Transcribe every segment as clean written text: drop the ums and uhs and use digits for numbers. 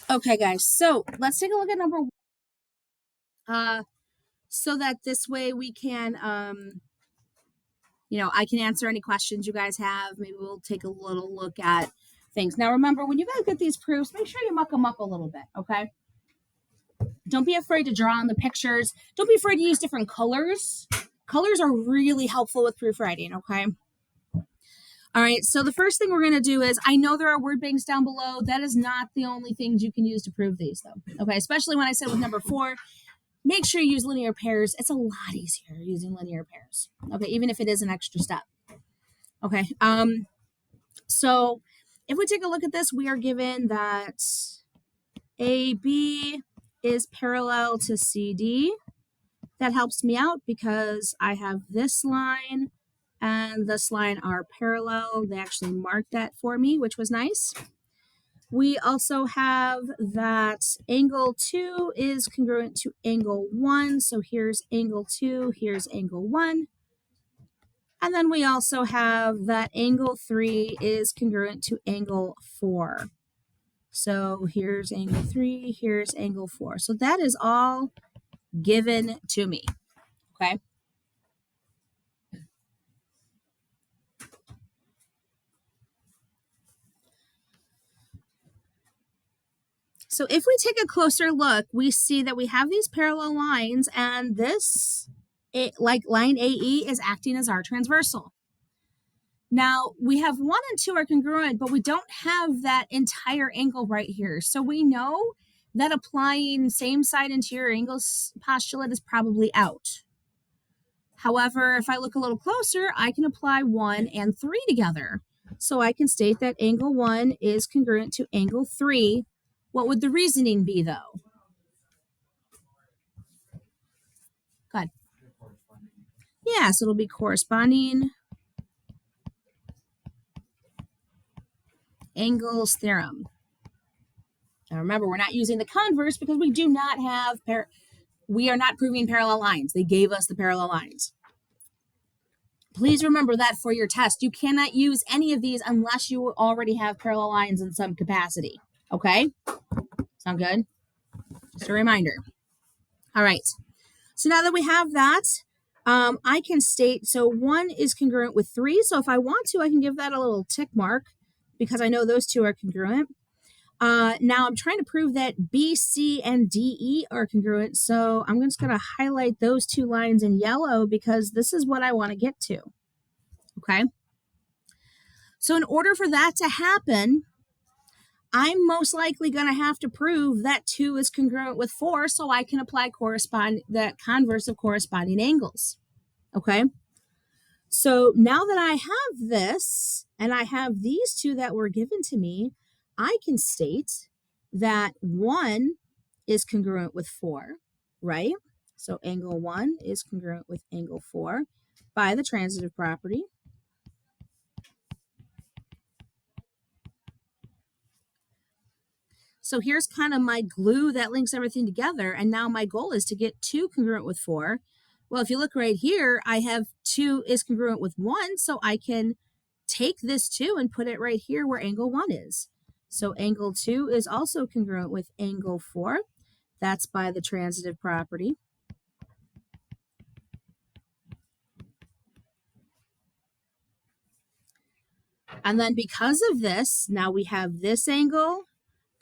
Okay, guys, so let's take a look at number one, so that this way we can, I can answer any questions you guys have. Maybe we'll take a little look at things. Now, remember, when you guys get these proofs, make sure you muck them up a little bit, okay? Don't be afraid to draw on the pictures. Don't be afraid to use different colors. Colors are really helpful with proofwriting, okay? All right, so the first thing we're going to do is, I know there are word banks down below. That is not the only things you can use to prove these, though. Okay, especially when I said with number 4, make sure you use linear pairs. It's a lot easier using linear pairs. Okay, even if it is an extra step. Okay, so if we take a look at this, we are given that AB is parallel to CD. That helps me out because I have this line and this line are parallel. They actually marked that for me, which was nice. We also have that angle 2 is congruent to angle 1. So here's angle 2, here's angle 1. And then we also have that angle 3 is congruent to angle 4. So here's angle 3, here's angle 4. So that is all given to me, okay? So if we take a closer look, we see that we have these parallel lines, and this, like line AE, is acting as our transversal. Now, we have 1 and 2 are congruent, but we don't have that entire angle right here. So we know that applying same side interior angles postulate is probably out. However, if I look a little closer, I can apply 1 and 3 together. So I can state that angle 1 is congruent to angle 3. What would the reasoning be, though? Good. Yeah, so it'll be corresponding angles theorem. Now remember, we're not using the converse because we do not have, we are not proving parallel lines. They gave us the parallel lines. Please remember that for your test. You cannot use any of these unless you already have parallel lines in some capacity. Okay? Sound good? Just a reminder. All right. So now that we have that, I can state, so 1 is congruent with 3. So if I want to, I can give that a little tick mark because I know those two are congruent. Now I'm trying to prove that B, C, and D, E are congruent. So I'm just going to highlight those 2 lines in yellow because this is what I want to get to. Okay. So in order for that to happen, I'm most likely going to have to prove that 2 is congruent with 4 so I can apply that converse of corresponding angles. Okay. So now that I have this and I have these 2 that were given to me, I can state that 1 is congruent with 4, right? So angle 1 is congruent with angle 4 by the transitive property. So here's kind of my glue that links everything together. And now my goal is to get 2 congruent with 4. Well, if you look right here, I have 2 is congruent with 1. So I can take this 2 and put it right here where angle 1 is. So angle 2 is also congruent with angle 4. That's by the transitive property. And then because of this, now we have this angle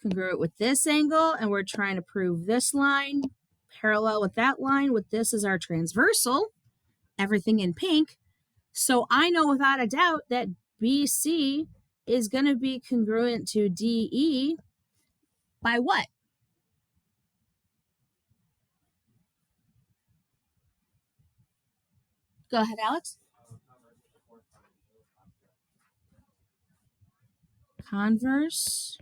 congruent with this angle, and we're trying to prove this line parallel with that line. With this is our transversal, everything in pink. So I know without a doubt that BC is going to be congruent to DE by what? Go ahead, Alex. Converse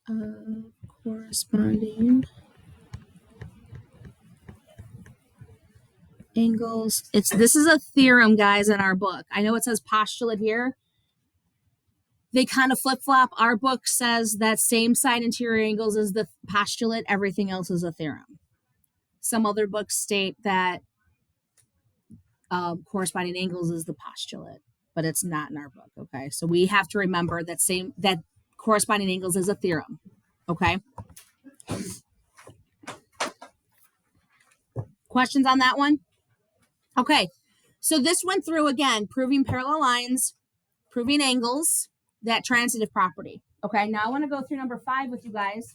of corresponding angles. This is a theorem, guys, in our book. I know it says postulate here. They kind of flip-flop. Our book says that same side interior angles is the postulate. Everything else is a theorem. Some other books state that corresponding angles is the postulate, but it's not in our book. Okay, so we have to remember that corresponding angles is a theorem. Okay. Questions on that one? Okay. So this went through again, proving parallel lines, proving angles, that transitive property. Okay. Now I want to go through number 5 with you guys,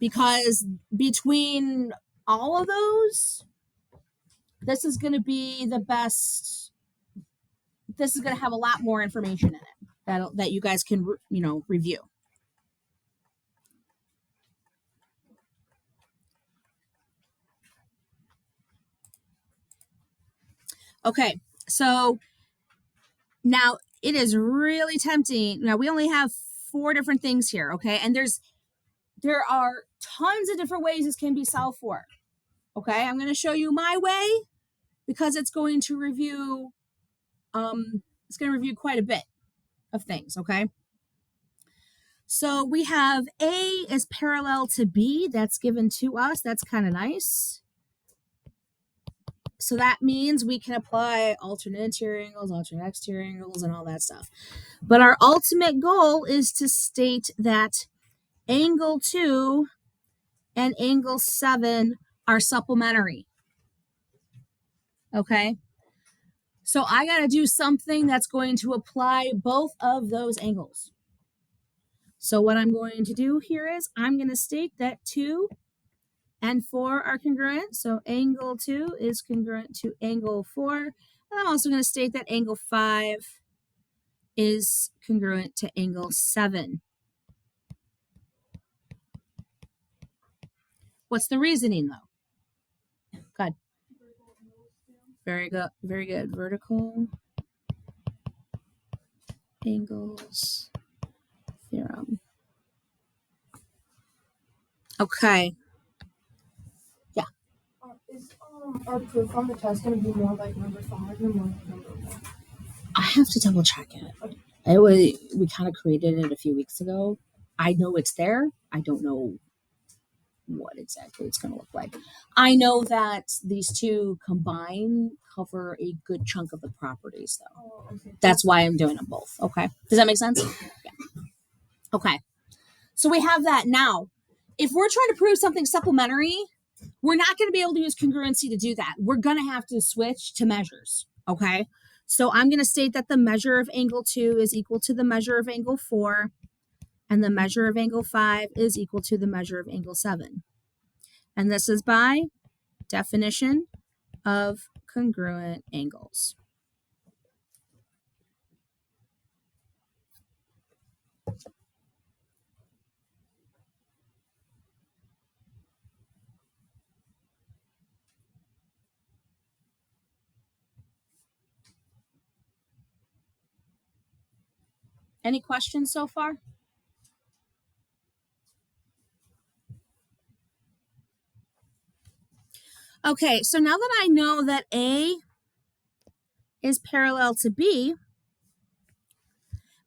because between all of those, this is going to be the best. This is going to have a lot more information in it that you guys can, review. Okay, so now it is really tempting. Now we only have 4 different things here, okay? And there are tons of different ways this can be solved for. Okay, I'm going to show you my way because it's going to review quite a bit of things, okay? So we have A is parallel to B. That's given to us. That's kind of nice. So that means we can apply alternate interior angles, alternate exterior angles, and all that stuff. But our ultimate goal is to state that angle 2 and angle 7 are supplementary. Okay? So I got to do something that's going to apply both of those angles. So what I'm going to do here is I'm going to state that 2 and 4 are congruent. So angle 2 is congruent to angle 4. And I'm also going to state that angle 5 is congruent to angle 7. What's the reasoning, though? Good. Very good. Very good. Vertical angles theorem. Okay. Yeah. Is our proof on the test going to be more like number 5 or more like number 1? I have to double check it. We kind of created it a few weeks ago. I know it's there. I don't know what exactly it's going to look like. I know that these two combined cover a good chunk of the properties, though. Oh, okay. That's why I'm doing them both. Okay. Does that make sense? Yeah. Okay. So we have that now. If we're trying to prove something supplementary, we're not going to be able to use congruency to do that. We're going to have to switch to measures. Okay. So I'm going to state that the measure of angle 2 is equal to the measure of angle 4, and the measure of angle 5 is equal to the measure of angle 7. And this is by definition of congruent angles. Any questions so far? Okay, so now that I know that A is parallel to B,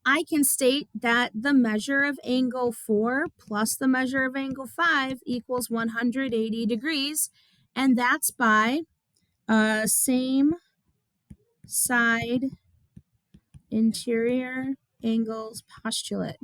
I can state that the measure of angle 4 plus the measure of angle 5 equals 180 degrees, and that's by same side interior angles postulate.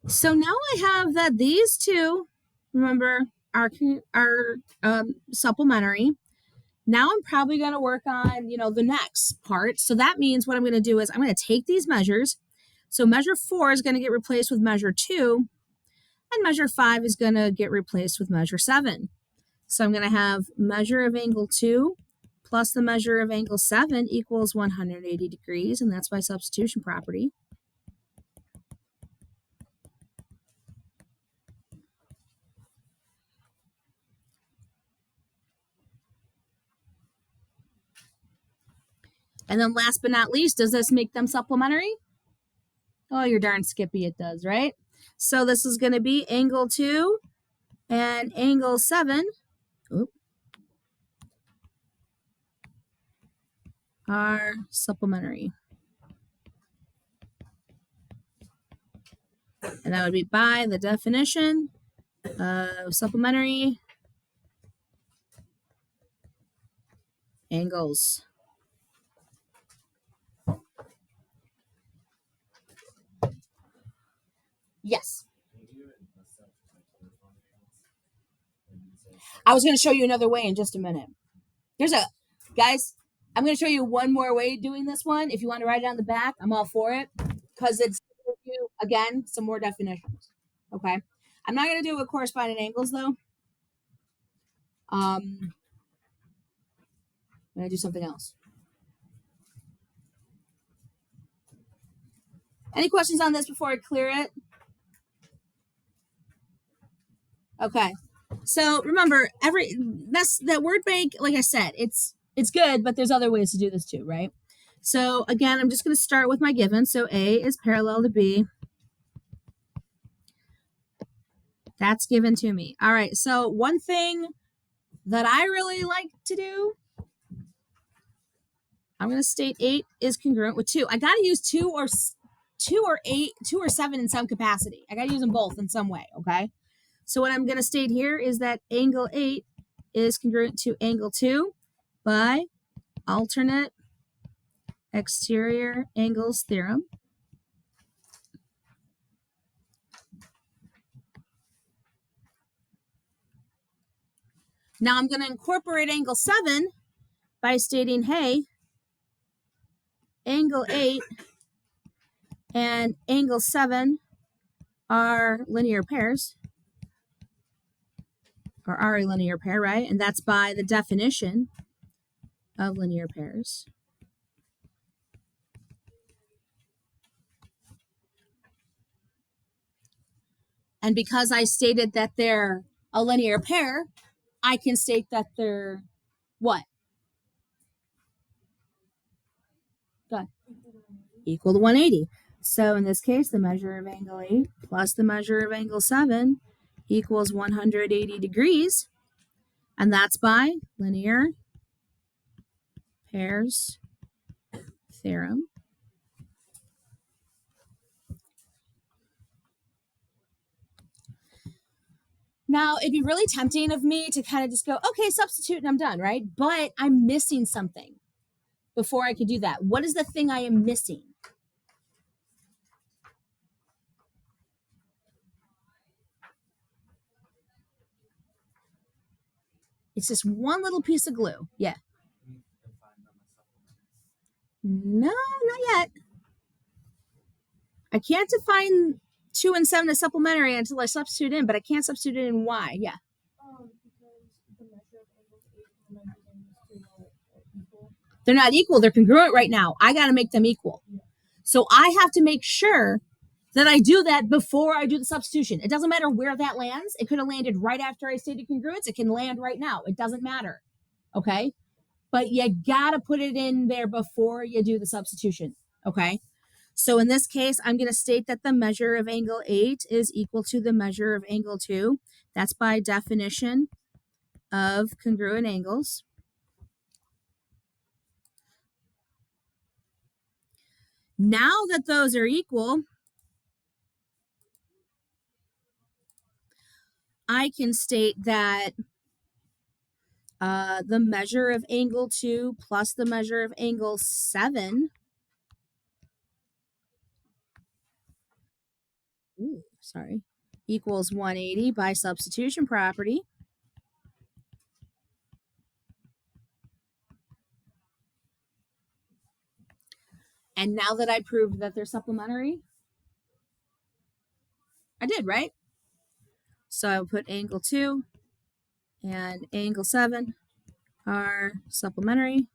So now I have that these two, remember, are supplementary. Now I'm probably going to work on, the next part. So that means what I'm going to do is I'm going to take these measures. So measure 4 is going to get replaced with measure 2, and measure 5 is going to get replaced with measure 7. So I'm going to have measure of angle 2 plus the measure of angle 7 equals 180 degrees, and that's by substitution property. And then last but not least, does this make them supplementary? Oh, you're darn skippy, it does, right? So this is going to be angle 2 and angle 7. Oop. are supplementary. And that would be by the definition of supplementary angles. Yes. I was going to show you another way in just a minute. Guys, I'm going to show you one more way of doing this one. If you want to write it on the back, I'm all for it because it's going to you, again, some more definitions. Okay. I'm not going to do it with corresponding angles though. I'm going to do something else. Any questions on this before I clear it? Okay. So remember, that word bank, like I said, it's good, but there's other ways to do this too, right? So again, I'm just going to start with my given. So A is parallel to B. That's given to me. All right. So one thing that I really like to do, I'm going to state 8 is congruent with 2. I got to use 2 or 8, 2 or 7 in some capacity. I got to use them both in some way, okay? So what I'm going to state here is that angle 8 is congruent to angle 2 by alternate exterior angles theorem. Now I'm going to incorporate angle 7 by stating, hey, angle 8 and angle 7 are linear pairs, or are a linear pair, right? And that's by the definition of linear pairs. And because I stated that they're a linear pair, I can state that they're what? Go ahead. Equal to 180. So in this case, the measure of angle 8 plus the measure of angle 7 equals 180 degrees. And that's by linear pairs theorem. Now, it'd be really tempting of me to kind of just go, okay, substitute and I'm done, right? But I'm missing something before I could do that. What is the thing I am missing? It's just one little piece of glue. Yeah. No, not yet. I can't define 2 and 7 as supplementary until I substitute in, but I can't substitute it in Y. Yeah. Because the measure of angles 8 and the measure of angles 2 are equal. They're not equal. They're congruent right now. I got to make them equal. Yeah. So I have to make sure that I do that before I do the substitution. It doesn't matter where that lands. It could have landed right after I stated congruence. It can land right now. It doesn't matter. Okay. But you got to put it in there before you do the substitution. Okay. So in this case, I'm going to state that the measure of angle 8 is equal to the measure of angle 2. That's by definition of congruent angles. Now that those are equal, I can state that the measure of angle 2 plus the measure of angle 7 equals 180 by substitution property. And now that I proved that they're supplementary, I did, right? So I'll put angle 2 and angle 7 are supplementary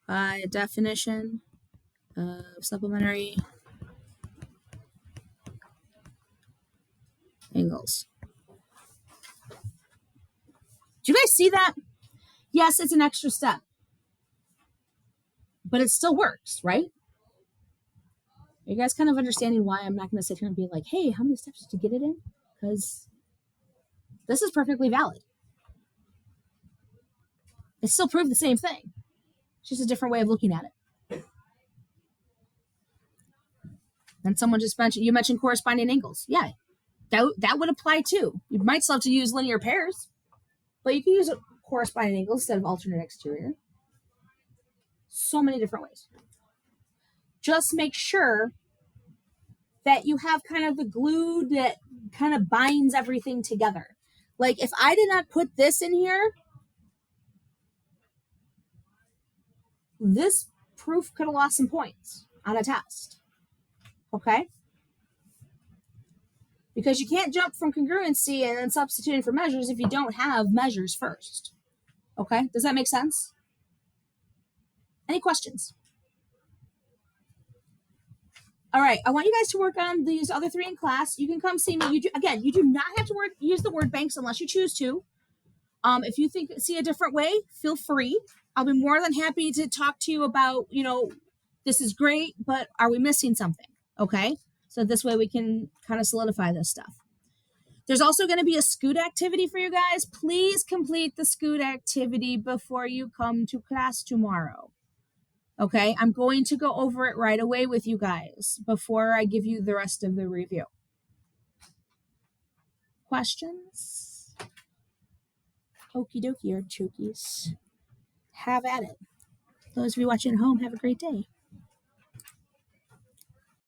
by definition of supplementary angles. Do you guys see that? Yes, it's an extra step, but it still works, right? Are you guys kind of understanding why I'm not going to sit here and be like, hey, how many steps did you get it in? Because this is perfectly valid. They still prove the same thing. It's just a different way of looking at it. Then someone just mentioned corresponding angles. Yeah, that would apply too. You might still have to use linear pairs, but you can use corresponding angles instead of alternate exterior. So many different ways. Just make sure that you have kind of the glue that kind of binds everything together. Like if I did not put this in here, this proof could have lost some points on a test. Okay? Because you can't jump from congruency and then substituting for measures if you don't have measures first. Okay? Does that make sense? Any questions? All right, I want you guys to work on these other three in class. You can come see me. You do not have to use the word banks unless you choose to. If you see a different way, feel free. I'll be more than happy to talk to you about, this is great, but are we missing something? Okay, so this way we can kind of solidify this stuff. There's also going to be a Scoot activity for you guys. Please complete the Scoot activity before you come to class tomorrow. Okay, I'm going to go over it right away with you guys before I give you the rest of the review. Questions? Okie dokie, artichokes. Have at it. Those of you watching at home, have a great day.